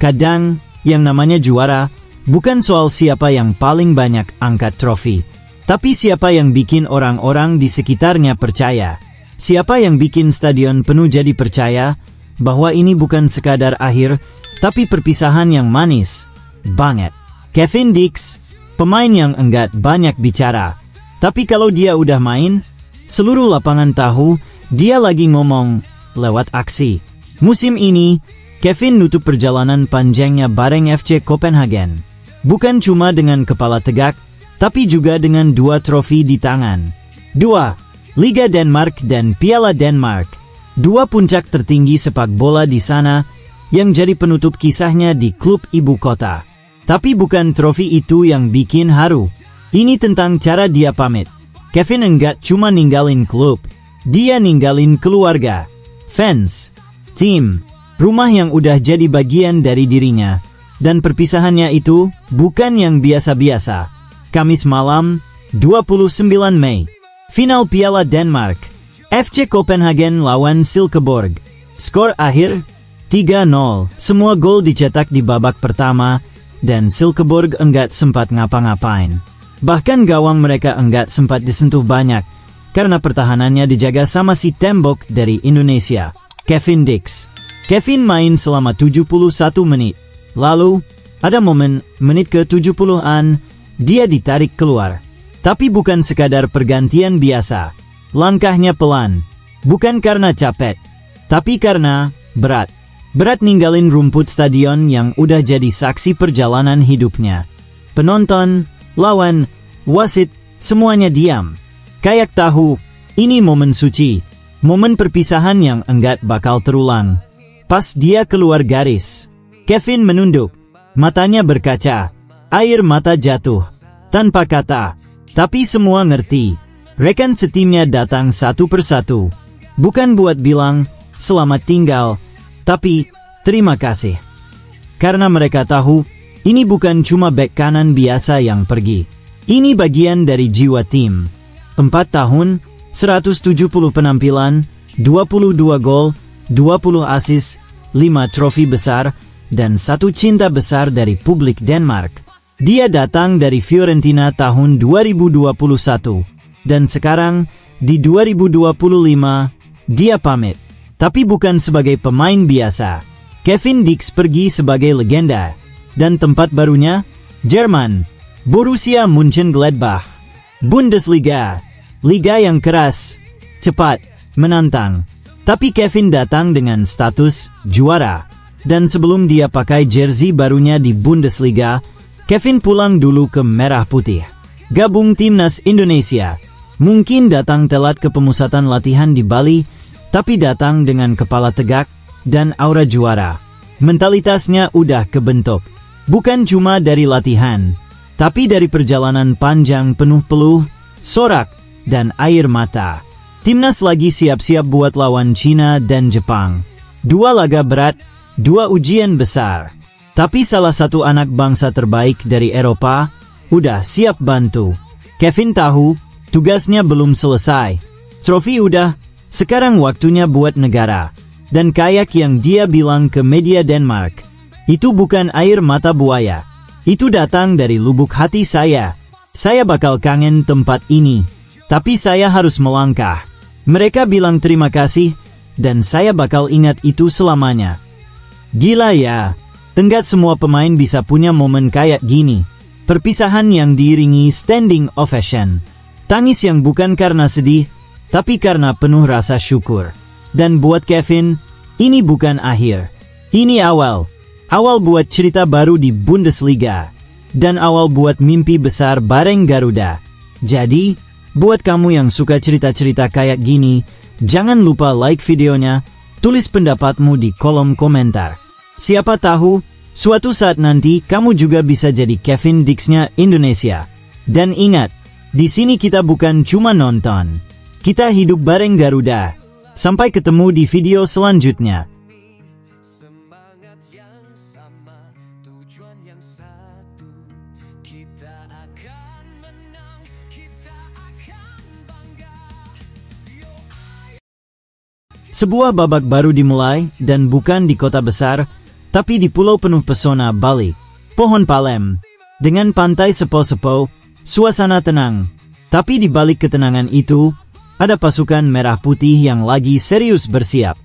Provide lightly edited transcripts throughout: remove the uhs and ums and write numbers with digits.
Kadang, yang namanya juara bukan soal siapa yang paling banyak angkat trofi, tapi siapa yang bikin orang-orang di sekitarnya percaya. Siapa yang bikin stadion penuh jadi percaya bahwa ini bukan sekadar akhir, tapi perpisahan yang manis banget. Kevin Dix, pemain yang enggak banyak bicara, tapi kalau dia udah main, seluruh lapangan tahu dia lagi ngomong lewat aksi. Musim ini, Kevin nutup perjalanan panjangnya bareng FC Copenhagen. Bukan cuma dengan kepala tegak, tapi juga dengan 2 trofi di tangan. 2. Liga Denmark dan Piala Denmark. 2 puncak tertinggi sepak bola di sana yang jadi penutup kisahnya di klub ibu kota. Tapi bukan trofi itu yang bikin haru. Ini tentang cara dia pamit. Kevin enggak cuma ninggalin klub, dia ninggalin keluarga, fans, tim, rumah yang udah jadi bagian dari dirinya. Dan perpisahannya itu bukan yang biasa-biasa. Kamis malam, 29 Mei. Final Piala Denmark. FC Copenhagen lawan Silkeborg. Skor akhir 3-0. Semua gol dicetak di babak pertama dan Silkeborg enggak sempat ngapa-ngapain. Bahkan gawang mereka enggak sempat disentuh banyak karena pertahanannya dijaga sama si tembok dari Indonesia, Kevin Dix. Kevin main selama 71 menit. Lalu, ada momen menit ke-70-an, dia ditarik keluar. Tapi bukan sekadar pergantian biasa. Langkahnya pelan. Bukan karena capek, tapi karena berat. Berat ninggalin rumput stadion yang udah jadi saksi perjalanan hidupnya. Penonton, lawan, wasit, semuanya diam. Kayak tahu, ini momen suci. Momen perpisahan yang enggak bakal terulang. Pas dia keluar garis, Kevin menunduk, matanya berkaca, air mata jatuh, tanpa kata, tapi semua ngerti. Rekan setimnya datang satu persatu, bukan buat bilang, selamat tinggal, tapi, terima kasih. Karena mereka tahu, ini bukan cuma bek kanan biasa yang pergi. Ini bagian dari jiwa tim. 4 tahun, 170 penampilan, 22 gol, 20 assist, 5 trofi besar, dan 1 cinta besar dari publik Denmark. Dia datang dari Fiorentina tahun 2021, dan sekarang di 2025 dia pamit. Tapi bukan sebagai pemain biasa. Kevin Dix pergi sebagai legenda, dan tempat barunya Jerman, Borussia Mönchengladbach. Bundesliga, liga yang keras, cepat, menantang. Tapi Kevin datang dengan status juara. Dan sebelum dia pakai jersey barunya di Bundesliga, Kevin pulang dulu ke Merah Putih. Gabung timnas Indonesia. Mungkin datang telat ke pemusatan latihan di Bali, tapi datang dengan kepala tegak dan aura juara. Mentalitasnya udah kebentuk. Bukan cuma dari latihan, tapi dari perjalanan panjang penuh peluh, sorak, dan air mata. Timnas lagi siap-siap buat lawan Cina dan Jepang. 2 laga berat, 2 ujian besar. Tapi salah satu anak bangsa terbaik dari Eropa udah siap bantu. Kevin tahu tugasnya belum selesai. Trofi udah, sekarang waktunya buat negara. Dan kayak yang dia bilang ke media Denmark, itu bukan air mata buaya. Itu datang dari lubuk hati saya. Saya bakal kangen tempat ini. Tapi saya harus melangkah. Mereka bilang terima kasih, dan saya bakal ingat itu selamanya. Gila ya, enggak semua pemain bisa punya momen kayak gini. Perpisahan yang diiringi standing ovation. Tangis yang bukan karena sedih, tapi karena penuh rasa syukur. Dan buat Kevin, ini bukan akhir. Ini awal. Awal buat cerita baru di Bundesliga. Dan awal buat mimpi besar bareng Garuda. Jadi, buat kamu yang suka cerita-cerita kayak gini, jangan lupa like videonya, tulis pendapatmu di kolom komentar. Siapa tahu, suatu saat nanti kamu juga bisa jadi Kevin Dix-nya Indonesia. Dan ingat, di sini kita bukan cuma nonton. Kita hidup bareng Garuda. Sampai ketemu di video selanjutnya. Semangat yang sama, tujuan yang satu. Kita akan menang, kita akan bangga. Sebuah babak baru dimulai, dan bukan di kota besar, Tapi di pulau penuh pesona Bali, pohon palem, dengan pantai sepo-sepo, suasana tenang. Tapi di balik ketenangan itu, ada pasukan merah putih yang lagi serius bersiap.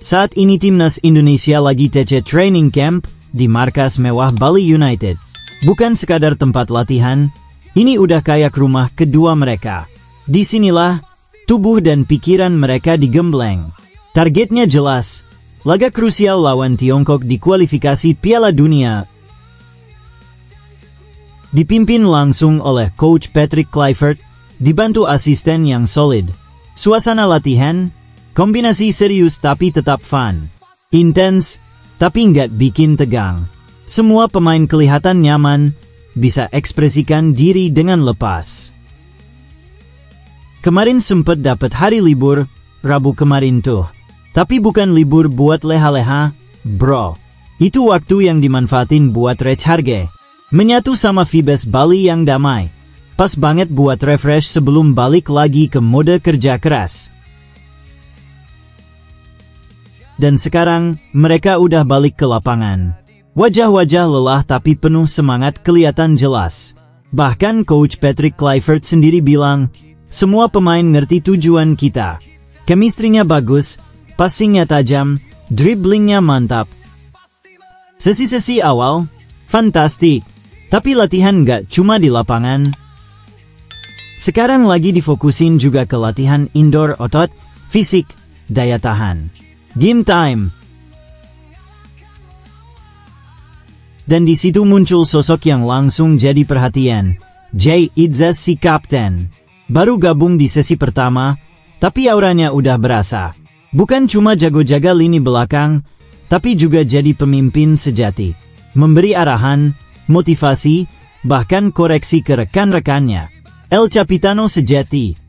Saat ini timnas Indonesia lagi TC training camp di markas mewah Bali United. Bukan sekadar tempat latihan, ini udah kayak rumah kedua mereka. Disinilah tubuh dan pikiran mereka digembleng. Targetnya jelas, laga krusial lawan Tiongkok di kualifikasi Piala Dunia. Dipimpin langsung oleh Coach Patrick Kluivert, dibantu asisten yang solid. Suasana latihan, kombinasi serius tapi tetap fun. Intens, tapi nggak bikin tegang. Semua pemain kelihatan nyaman, bisa ekspresikan diri dengan lepas. Kemarin sempet dapat hari libur, Rabu kemarin tuh. Tapi bukan libur buat leha-leha, bro. Itu waktu yang dimanfaatin buat recharge. Menyatu sama vibes Bali yang damai. Pas banget buat refresh sebelum balik lagi ke mode kerja keras. Dan sekarang, mereka udah balik ke lapangan. Wajah-wajah lelah tapi penuh semangat kelihatan jelas. Bahkan Coach Patrick Kluivert sendiri bilang, semua pemain ngerti tujuan kita. Chemistry-nya bagus, passing-nya tajam, dribblingnya mantap. Sesi-sesi awal, fantastik. Tapi latihan nggak cuma di lapangan. Sekarang lagi difokusin juga ke latihan indoor otot, fisik, daya tahan. Game time. Dan di situ muncul sosok yang langsung jadi perhatian. Jay Idzas si kapten. Baru gabung di sesi pertama, tapi auranya udah berasa. Bukan cuma jago jaga lini belakang, tapi juga jadi pemimpin sejati. Memberi arahan, motivasi, bahkan koreksi ke rekan-rekannya. El Capitano sejati.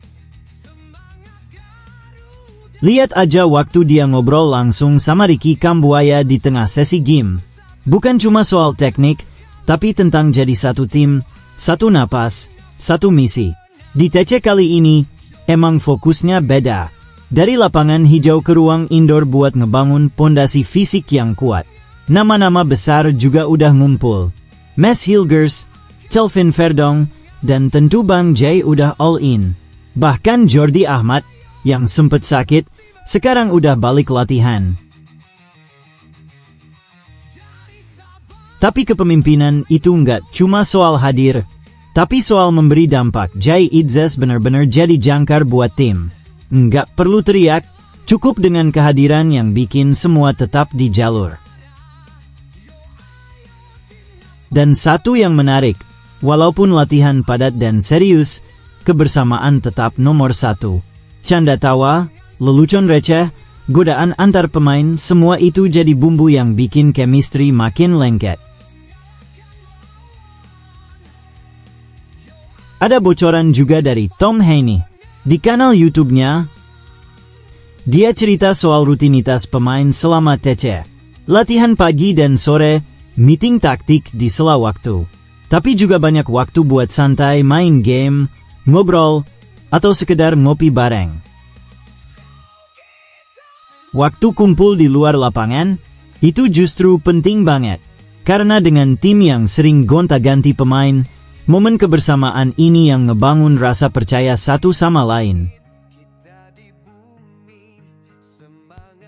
Lihat aja waktu dia ngobrol langsung sama Ricky Kambuaya di tengah sesi game. Bukan cuma soal teknik, tapi tentang jadi satu tim, satu napas, satu misi. Di TC kali ini, emang fokusnya beda. Dari lapangan hijau ke ruang indoor buat ngebangun pondasi fisik yang kuat. Nama-nama besar juga udah ngumpul. Mes Hilgers, Kelvin Verdong, dan tentu Bang Jay udah all in. Bahkan Jordi Ahmad, yang sempet sakit, sekarang udah balik latihan. Tapi kepemimpinan itu nggak cuma soal hadir, tapi soal memberi dampak. Jay Idzas benar-benar jadi jangkar buat tim. Nggak perlu teriak, cukup dengan kehadiran yang bikin semua tetap di jalur. Dan satu yang menarik, walaupun latihan padat dan serius, kebersamaan tetap nomor satu. Canda tawa, lelucon receh, godaan antar pemain, semua itu jadi bumbu yang bikin chemistry makin lengket. Ada bocoran juga dari Tom Heaney. Di kanal YouTube-nya, dia cerita soal rutinitas pemain selama TC. Latihan pagi dan sore, meeting taktik di sela waktu. Tapi juga banyak waktu buat santai main game, ngobrol, atau sekedar ngopi bareng. Waktu kumpul di luar lapangan, itu justru penting banget. Karena dengan tim yang sering gonta-ganti pemain, momen kebersamaan ini yang ngebangun rasa percaya satu sama lain.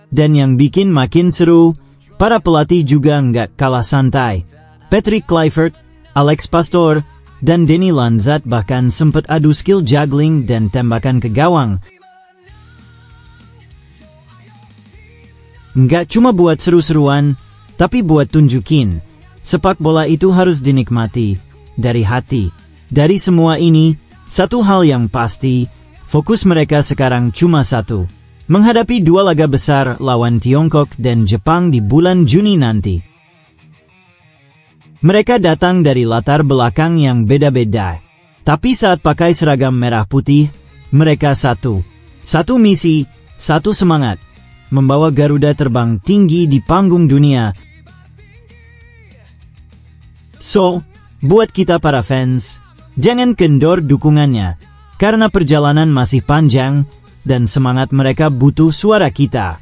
Dan yang bikin makin seru, para pelatih juga nggak kalah santai. Patrick Kluivert, Alex Pastor, dan Denny Lanzat bahkan sempat adu skill juggling dan tembakan ke gawang. Nggak cuma buat seru-seruan, tapi buat tunjukin, sepak bola itu harus dinikmati, dari hati. Dari semua ini, satu hal yang pasti, fokus mereka sekarang cuma satu. Menghadapi dua laga besar lawan Tiongkok dan Jepang di bulan Juni nanti. Mereka datang dari latar belakang yang beda-beda. Tapi saat pakai seragam merah putih, mereka satu. Satu misi, satu semangat. Membawa Garuda terbang tinggi di panggung dunia. So, buat kita para fans, jangan kendor dukungannya. Karena perjalanan masih panjang, dan semangat mereka butuh suara kita.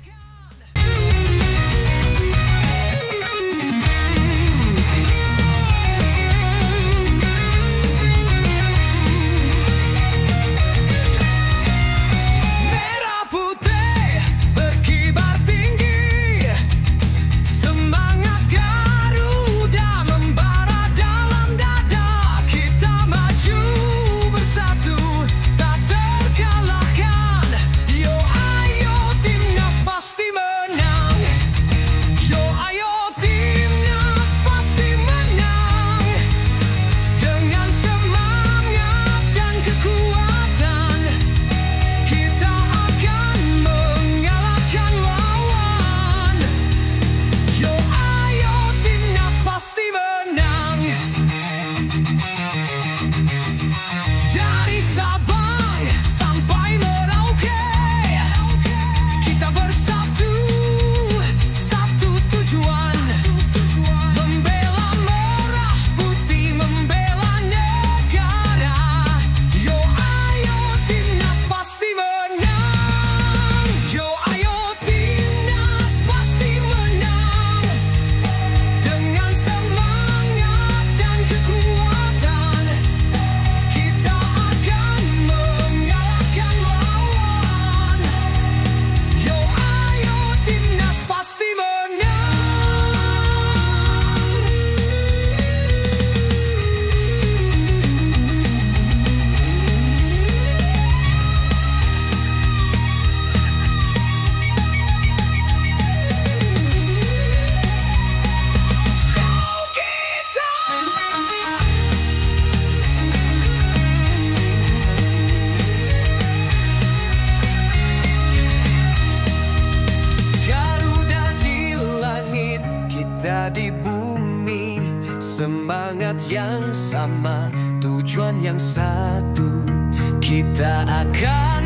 semangat yang sama, tujuan yang satu. Kita akan